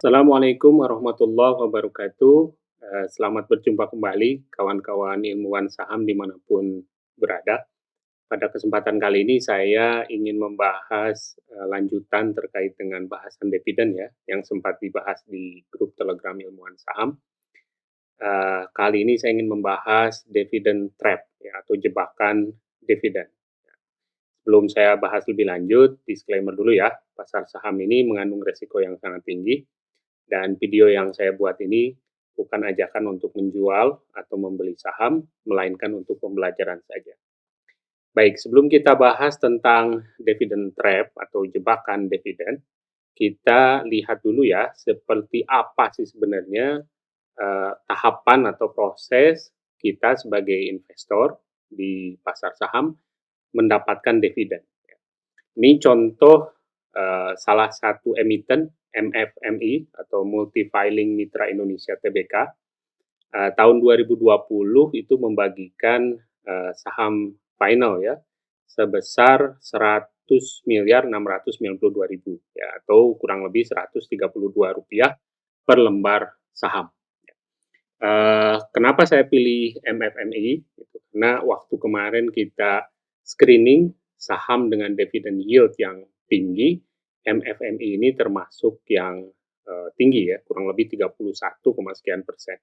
Assalamualaikum warahmatullahi wabarakatuh. Selamat berjumpa kembali kawan-kawan ilmuwan saham dimanapun berada. Pada kesempatan kali ini saya ingin membahas lanjutan terkait dengan bahasan dividen ya, yang sempat dibahas di grup Telegram ilmuwan saham. Kali ini saya ingin membahas dividen trap ya, atau jebakan dividen. Sebelum saya bahas lebih lanjut, disclaimer dulu ya, pasar saham ini mengandung resiko yang sangat tinggi. Dan video yang saya buat ini bukan ajakan untuk menjual atau membeli saham, melainkan untuk pembelajaran saja. Baik, sebelum kita bahas tentang dividend trap atau jebakan dividen, kita lihat dulu ya, seperti apa sih sebenarnya tahapan atau proses kita sebagai investor di pasar saham mendapatkan dividen. Ini contoh salah satu emiten MFMI atau Multi Filing Mitra Indonesia Tbk. Tahun 2020 itu membagikan saham final ya sebesar 100 miliar 692 ribu ya, atau kurang lebih 132 rupiah per lembar saham. Kenapa saya pilih MFMI? Karena waktu kemarin kita screening saham dengan dividen yield yang tinggi, MFMI ini termasuk yang tinggi ya, kurang lebih 31, sekian persen.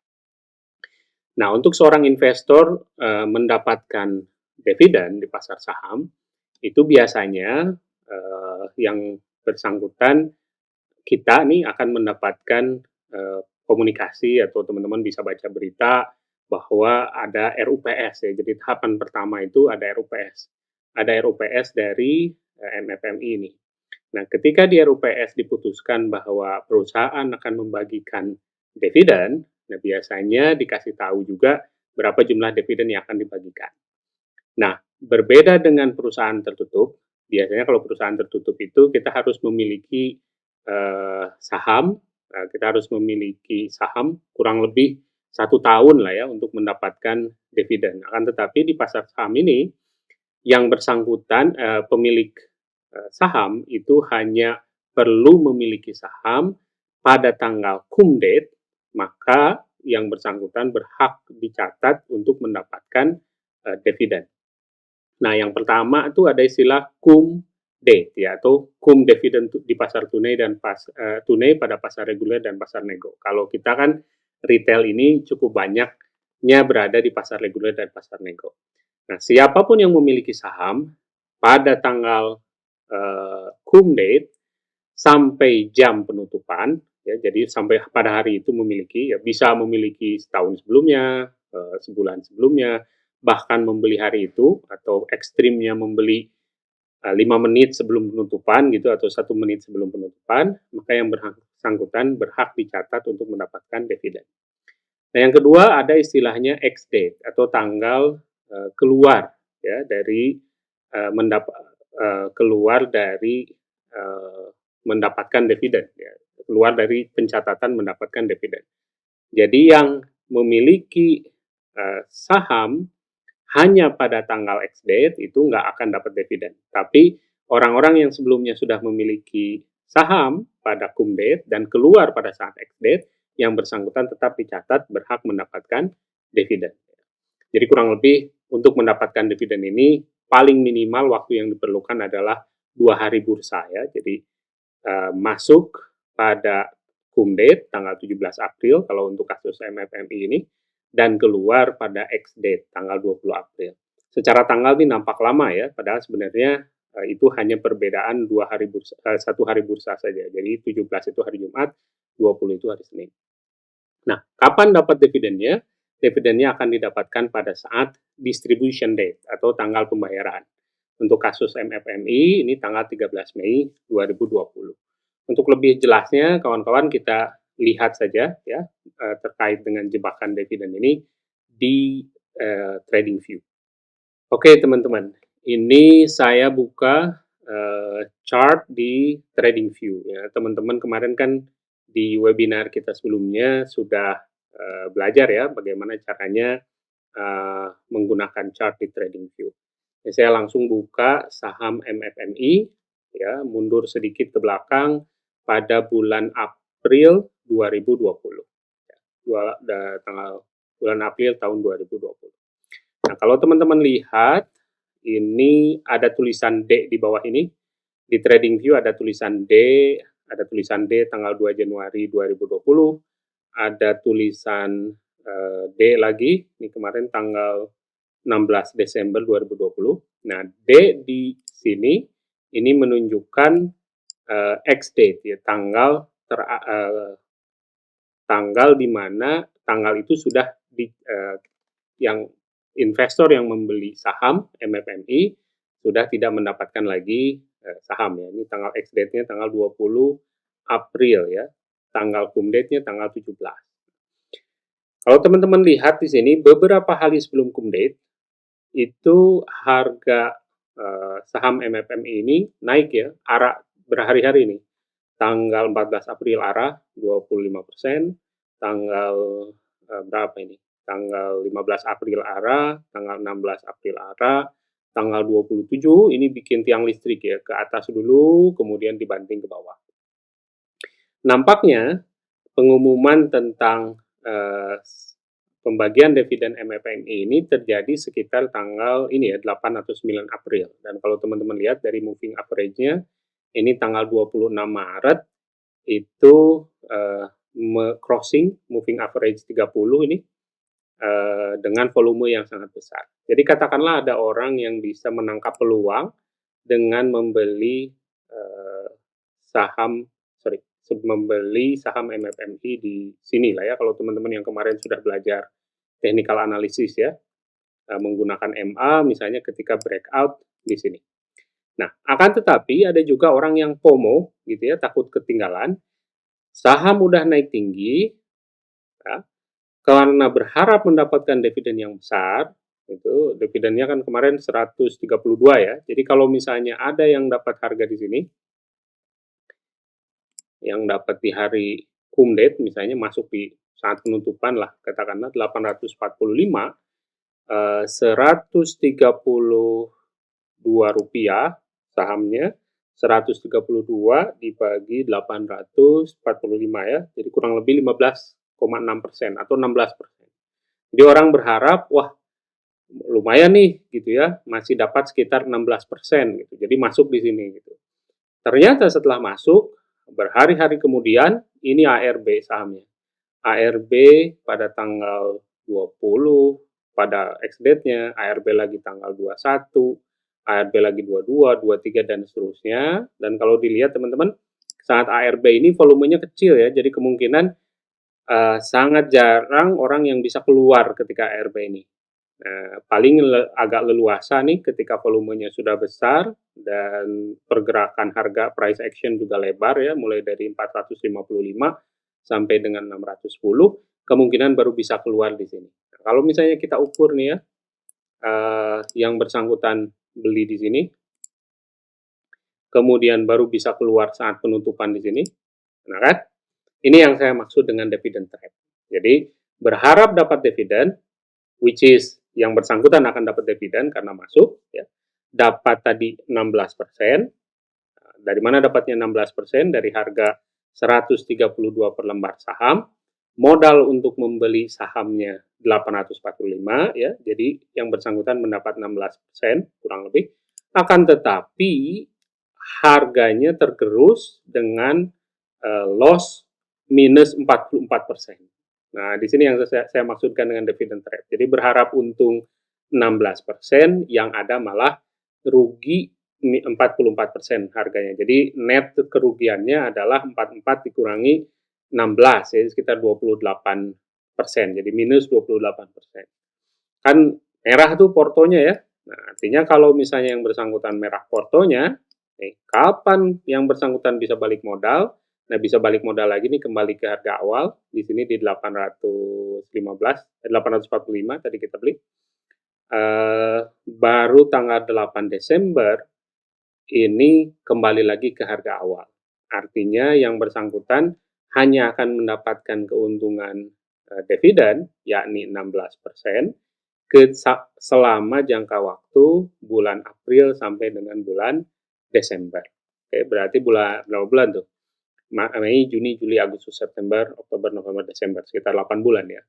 Nah, untuk seorang investor mendapatkan dividen di pasar saham, itu biasanya yang bersangkutan kita nih akan mendapatkan komunikasi atau teman-teman bisa baca berita bahwa ada RUPS ya. Jadi tahapan pertama itu ada RUPS. Ada RUPS dari MFMI ini. Nah, ketika di RUPS diputuskan bahwa perusahaan akan membagikan dividen, nah biasanya dikasih tahu juga berapa jumlah dividen yang akan dibagikan. Nah, berbeda dengan perusahaan tertutup, biasanya kalau perusahaan tertutup itu kita harus memiliki saham, kita harus memiliki saham kurang lebih 1 tahun lah ya untuk mendapatkan dividen. Akan tetapi di pasar saham ini, yang bersangkutan pemilik saham itu hanya perlu memiliki saham pada tanggal cum date, maka yang bersangkutan berhak dicatat untuk mendapatkan dividen. Nah, yang pertama itu ada istilah cum date ya, atau cum dividen di pasar tunai dan tunai pada pasar reguler dan pasar nego. Kalau kita kan retail ini cukup banyaknya berada di pasar reguler dan pasar nego. Nah, siapapun yang memiliki saham pada tanggal cum date sampai jam penutupan, ya, jadi sampai pada hari itu memiliki, ya bisa memiliki setahun sebelumnya, sebulan sebelumnya, bahkan membeli hari itu, atau ekstrimnya membeli 5 menit sebelum penutupan gitu, atau 1 menit sebelum penutupan, maka yang bersangkutan berhak dicatat untuk mendapatkan dividen. Nah, yang kedua ada istilahnya ex-date atau tanggal keluar ya dari keluar dari mendapatkan dividen ya, keluar dari pencatatan mendapatkan dividen. Jadi yang memiliki saham hanya pada tanggal X date itu nggak akan dapat dividen. Tapi orang-orang yang sebelumnya sudah memiliki saham pada cum date dan keluar pada saat X date, yang bersangkutan tetap dicatat berhak mendapatkan dividen. Jadi kurang lebih untuk mendapatkan dividen ini paling minimal waktu yang diperlukan adalah 2 hari bursa ya. Jadi masuk pada cum date tanggal 17 April kalau untuk kasus MFMI ini, dan keluar pada X date tanggal 20 April. Secara tanggal ini nampak lama ya, padahal sebenarnya itu hanya perbedaan 2 hari bursa, 1 hari bursa saja. Jadi 17 itu hari Jumat, 20 itu hari Senin. Nah, kapan dapat dividennya? Dividennya akan didapatkan pada saat distribution date atau tanggal pembayaran. Untuk kasus MFMI ini tanggal 13 Mei 2020. Untuk lebih jelasnya, kawan-kawan kita lihat saja ya terkait dengan jebakan dividen ini di TradingView. Oke teman-teman, ini saya buka chart di TradingView ya. Teman-teman kemarin kan di webinar kita sebelumnya sudah belajar ya bagaimana caranya menggunakan chart di TradingView. Ya, saya langsung buka saham MFMI ya, mundur sedikit ke belakang pada bulan April 2020. Tanggal bulan April tahun 2020. Nah, kalau teman-teman lihat, ini ada tulisan D di bawah ini. Di TradingView ada tulisan D, tanggal 2 Januari 2020, ada tulisan D lagi, ini kemarin tanggal 16 Desember 2020. Nah, D di sini ini menunjukkan X date, ya, tanggal di mana tanggal itu sudah yang investor yang membeli saham MFMI sudah tidak mendapatkan lagi saham, ya. Ini tanggal X date-nya tanggal 20 April, ya. Tanggal cum date-nya tanggal 17. Kalau teman-teman lihat di sini beberapa hari sebelum cum date itu harga saham MFMI ini naik, ya, arah berhari-hari ini. Tanggal 14 April arah 25%, tanggal berapa ini? Tanggal 15 April arah, tanggal 16 April arah, tanggal 27 ini bikin tiang listrik, ya, ke atas dulu, kemudian dibanting ke bawah. Nampaknya pengumuman tentang pembagian dividen MFMI ini terjadi sekitar tanggal ini, ya, 8 atau 9 April. Dan kalau teman-teman lihat dari moving average-nya, ini tanggal 26 Maret itu crossing moving average 30 ini dengan volume yang sangat besar. Jadi katakanlah ada orang yang bisa menangkap peluang dengan membeli saham MFMI di sini lah, ya. Kalau teman-teman yang kemarin sudah belajar technical analysis, ya, menggunakan MA misalnya ketika breakout di sini. Nah, akan tetapi ada juga orang yang FOMO gitu, ya, takut ketinggalan. Saham udah naik tinggi, ya, karena berharap mendapatkan dividen yang besar, itu dividennya kan kemarin 132, ya. Jadi kalau misalnya ada yang dapat harga di sini, yang dapat di hari cum date misalnya masuk di saat penutupan lah, katakanlah 845, 132 rupiah sahamnya, 132 dibagi 845, ya, jadi kurang lebih 15,6% atau 16%. Jadi orang berharap, wah, lumayan nih gitu, ya, masih dapat sekitar 16% gitu. Jadi masuk di sini gitu. Ternyata setelah masuk berhari-hari kemudian ini ARB sahamnya. ARB pada tanggal 20 pada X date-nya, ARB lagi tanggal 21, ARB lagi 22, 23 dan seterusnya. Dan kalau dilihat teman-teman, saat ARB ini volumenya kecil, ya. Jadi kemungkinan sangat jarang orang yang bisa keluar ketika ARB ini. Paling agak leluasa nih ketika volumenya sudah besar dan pergerakan harga price action juga lebar, ya, mulai dari 455 sampai dengan 610, kemungkinan baru bisa keluar di sini. Nah, kalau misalnya kita ukur nih, ya, yang bersangkutan beli di sini, kemudian baru bisa keluar saat penutupan di sini, nah kan? Ini yang saya maksud dengan dividend trap. Jadi berharap dapat dividen, which is yang bersangkutan akan dapat dividen karena masuk, ya, dapat tadi 16%. Dari mana dapatnya 16%? Dari harga 132 per lembar saham, modal untuk membeli sahamnya 845, ya, jadi yang bersangkutan mendapat 16% kurang lebih. Akan tetapi harganya tergerus dengan loss minus 44%. Nah, di sini yang saya maksudkan dengan dividend trap. Jadi berharap untung 16%, yang ada malah rugi 44% harganya. Jadi net kerugiannya adalah 44 dikurangi 16, ya, sekitar 28%. Jadi minus 28%. Kan merah tuh portonya, ya. Nah, artinya kalau misalnya yang bersangkutan merah portonya, kapan yang bersangkutan bisa balik modal? Nah, bisa balik modal lagi nih kembali ke harga awal. Di sini di 845 tadi kita beli. Baru tanggal 8 Desember ini kembali lagi ke harga awal. Artinya yang bersangkutan hanya akan mendapatkan keuntungan dividen, yakni 16%, selama jangka waktu bulan April sampai dengan bulan Desember. Oke, berarti berapa bulan tuh? Mei, Juni, Juli, Agustus, September, Oktober, November, Desember, sekitar 8 bulan ya.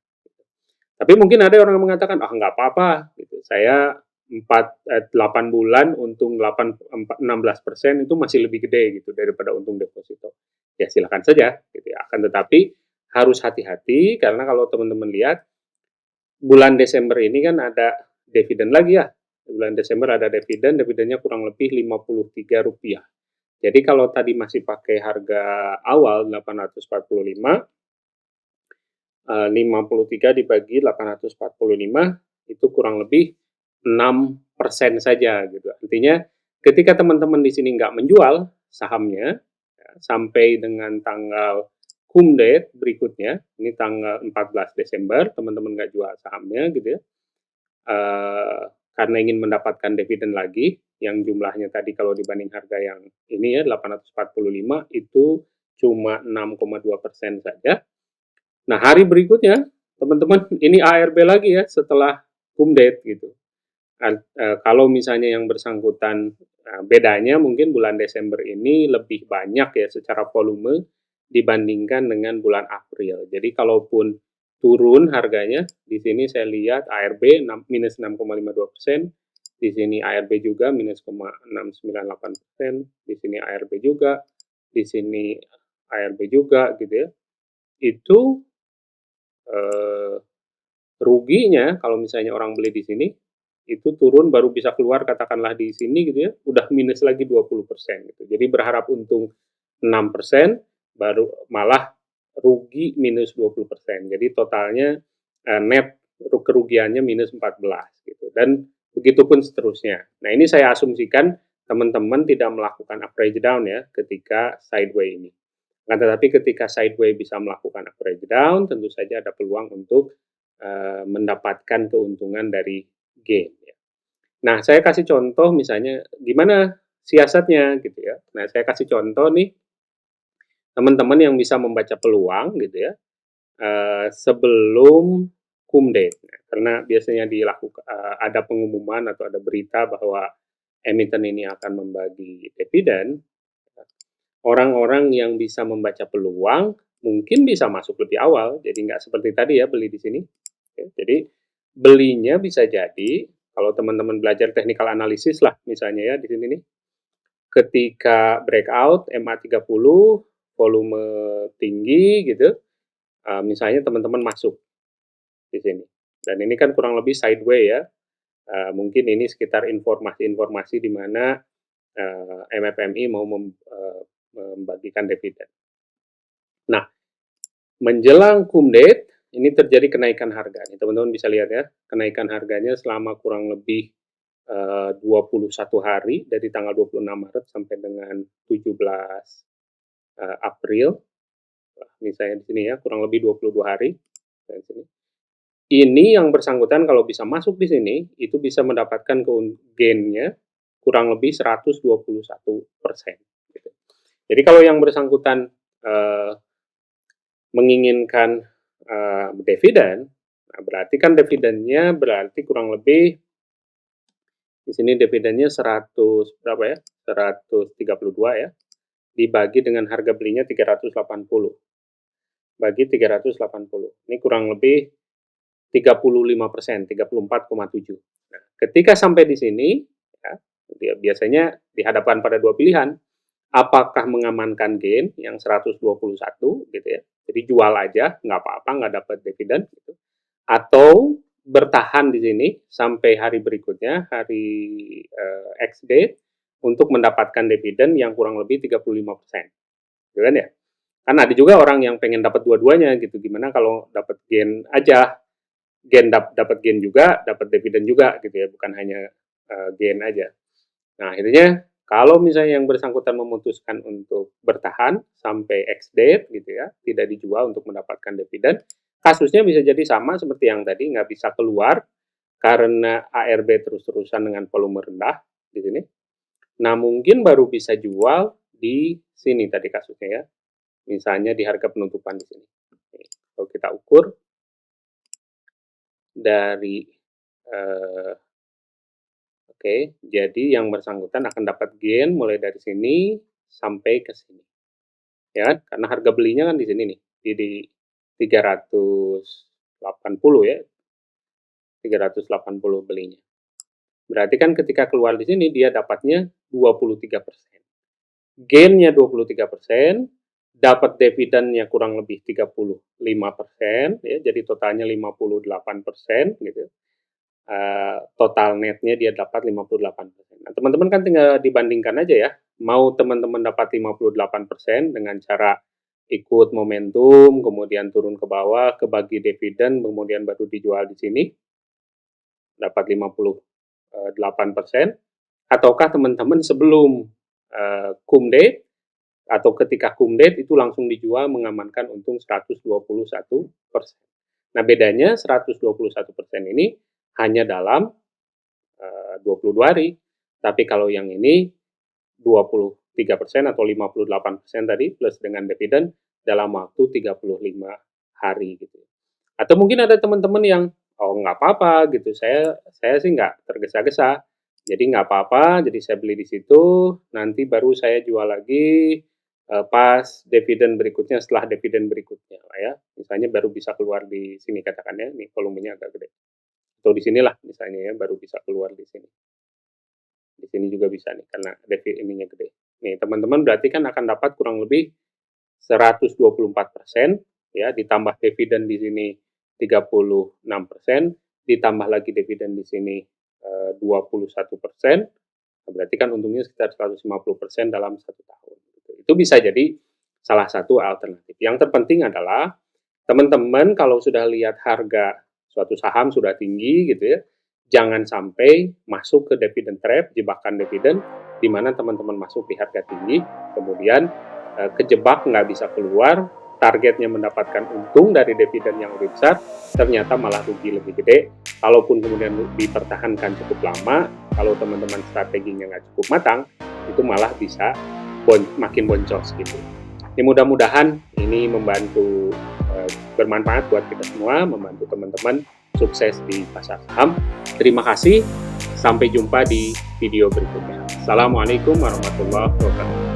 Tapi mungkin ada orang yang mengatakan, ah nggak apa-apa, gitu. Saya 8 bulan untung 16% itu masih lebih gede gitu daripada untung deposito. Ya silakan saja, gitu ya. Akan tetapi harus hati-hati karena kalau teman-teman lihat bulan Desember ini kan ada dividen lagi ya. Bulan Desember ada dividen, dividennya kurang lebih Rp53. Jadi kalau tadi masih pakai harga awal 845, 53 dibagi 845 itu kurang lebih 6% saja gitu. Artinya ketika teman-teman di sini nggak menjual sahamnya ya, sampai dengan tanggal cum date berikutnya, ini tanggal 14 Desember, teman-teman nggak jual sahamnya gitu ya, karena ingin mendapatkan dividen lagi, yang jumlahnya tadi kalau dibanding harga yang ini ya 845 itu cuma 6,2% saja. Nah, hari berikutnya, teman-teman, ini ARB lagi ya setelah cum date gitu. Kalau misalnya yang bersangkutan, bedanya mungkin bulan Desember ini lebih banyak ya secara volume dibandingkan dengan bulan April. Jadi kalaupun turun harganya, di sini saya lihat ARB minus 6,52%, di sini ARB juga minus 698%, di sini ARB juga, di sini ARB juga gitu ya. Itu eh, ruginya kalau misalnya orang beli di sini itu turun baru bisa keluar katakanlah di sini gitu ya udah minus lagi 20% gitu. Jadi berharap untung 6% baru malah rugi minus 20%. Jadi totalnya net kerugiannya minus 14 gitu. Dan begitupun seterusnya. Nah, ini saya asumsikan teman-teman tidak melakukan average down ya ketika sideway ini. Nah, tetapi ketika sideway bisa melakukan average down, tentu saja ada peluang untuk mendapatkan keuntungan dari gain. Ya. Nah, saya kasih contoh misalnya gimana siasatnya gitu ya. Nah, saya kasih contoh nih teman-teman yang bisa membaca peluang gitu ya sebelum cum date. Nah, karena biasanya dilakukan ada pengumuman atau ada berita bahwa emiten ini akan membagi dividen. Orang-orang yang bisa membaca peluang mungkin bisa masuk lebih awal, jadi nggak seperti tadi ya beli di sini. Jadi belinya bisa jadi kalau teman-teman belajar technical analysis lah misalnya ya di sini nih, ketika breakout MA30 volume tinggi gitu, misalnya teman-teman masuk di sini. Dan ini kan kurang lebih sideway ya. Mungkin ini sekitar informasi-informasi di mana MFMI mau membagikan dividen. Nah, menjelang cum date ini terjadi kenaikan harga. Teman-teman bisa lihat ya, kenaikan harganya selama kurang lebih 21 hari dari tanggal 26 Maret sampai dengan 17 April. Misalnya di sini ya, kurang lebih 22 hari. Ini yang bersangkutan kalau bisa masuk di sini, itu bisa mendapatkan gain-nya kurang lebih 121%. Gitu. Jadi kalau yang bersangkutan menginginkan dividen, nah berarti kan dividennya berarti kurang lebih di sini dividennya 100 berapa ya? 132 ya. Dibagi dengan harga belinya 380. Bagi 380. Ini kurang lebih 35%, 34,7. Nah, ketika sampai di sini ya, biasanya dihadapkan pada dua pilihan. Apakah mengamankan gain yang 121 gitu ya. Jadi jual aja, nggak apa-apa, nggak dapat dividen gitu. Atau bertahan di sini sampai hari berikutnya, hari X date untuk mendapatkan dividen yang kurang lebih 35%. Gitu kan ya? Kan ada juga orang yang pengen dapat dua-duanya gitu. Gimana kalau dapat gain aja, gain dapat gain juga, dapat dividen juga gitu ya, bukan hanya gain aja. Nah, akhirnya kalau misalnya yang bersangkutan memutuskan untuk bertahan sampai X date gitu ya, tidak dijual untuk mendapatkan dividen, kasusnya bisa jadi sama seperti yang tadi, nggak bisa keluar karena ARB terus-terusan dengan volume rendah di sini. Nah, mungkin baru bisa jual di sini tadi kasusnya ya, misalnya di harga penutupan di sini. Kalau kita ukur dari Oke, jadi yang bersangkutan akan dapat gain mulai dari sini sampai ke sini. ya kan? Karena harga belinya kan di sini nih, di 380 ya, 380 belinya. Berarti kan ketika keluar di sini dia dapatnya 23%. Gain-nya 23%, dapat dividennya kurang lebih 35%, ya, jadi totalnya 58% gitu. Total netnya dia dapat 58%. Nah, teman-teman kan tinggal dibandingkan aja ya, mau teman-teman dapat 58% dengan cara ikut momentum, kemudian turun ke bawah, kebagi dividen, kemudian baru dijual di sini, dapat 58%, ataukah teman-teman sebelum cum date atau ketika cum date itu langsung dijual mengamankan untung 121%. Nah, bedanya 121% ini hanya dalam 22 hari. Tapi kalau yang ini 23% atau 58% tadi plus dengan dividen dalam waktu 35 hari gitu. Atau mungkin ada teman-teman yang oh nggak apa-apa gitu, saya sih nggak tergesa-gesa, jadi nggak apa-apa, jadi saya beli di situ, nanti baru saya jual lagi pas dividen berikutnya, setelah dividen berikutnya lah ya, misalnya baru bisa keluar di sini katakannya, nih volumenya agak gede, atau di sinilah misalnya ya baru bisa keluar di sini. Di sini juga bisa nih karena ininya gede. Nih teman-teman berarti kan akan dapat kurang lebih 124% ya, ditambah dividen di sini 36%, ditambah lagi dividen di sini 21%, nah, berarti kan untungnya sekitar 150% dalam 1 tahun. Itu bisa jadi salah satu alternatif. Yang terpenting adalah teman-teman kalau sudah lihat harga suatu saham sudah tinggi gitu ya, jangan sampai masuk ke dividen trap, jebakan dividen, di mana teman-teman masuk di harga tinggi, kemudian kejebak nggak bisa keluar, targetnya mendapatkan untung dari dividen yang lebih besar, ternyata malah rugi lebih gede. Kalaupun kemudian dipertahankan cukup lama, kalau teman-teman strateginya nggak cukup matang, itu malah bisa makin boncos gitu. Ini mudah-mudahan ini membantu bermanfaat buat kita semua, membantu teman-teman sukses di pasar saham. Terima kasih, sampai jumpa di video berikutnya. Assalamualaikum warahmatullahi wabarakatuh.